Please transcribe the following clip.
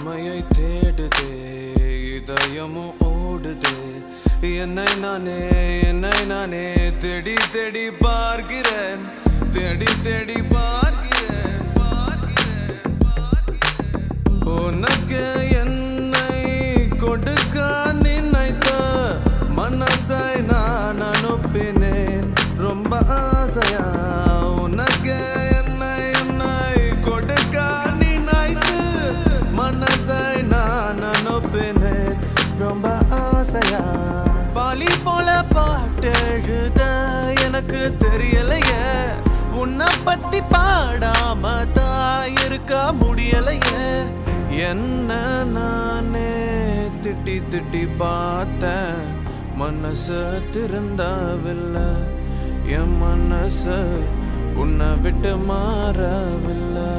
உண்மையை தேடுதே இதயமும் ஓடுதே என்னை நானே தேடி தேடி பார்க்கிறேன் தேடி தேடி பார்க்கிறேன் உனக்கு என்னை கொடுக்க நினைத்த மனசை நான் அனுப்பினேன் ரொம்ப ஆசையா உனக்கு என்னை கொடுக்க நினைத்து மனசை நான் அனுப்பினேன் ரொம்ப ஆசையா பாலி போல பாட்டெழுத எனக்கு தெரியலையே உன்னை பத்தி பாடாம தான் இருக்க முடியலையே என்ன நானே திட்டி திட்டி பார்த்தேன் மனசு திருந்தவில்லை என் மனசு உன்னை விட்டு மாறவில்லை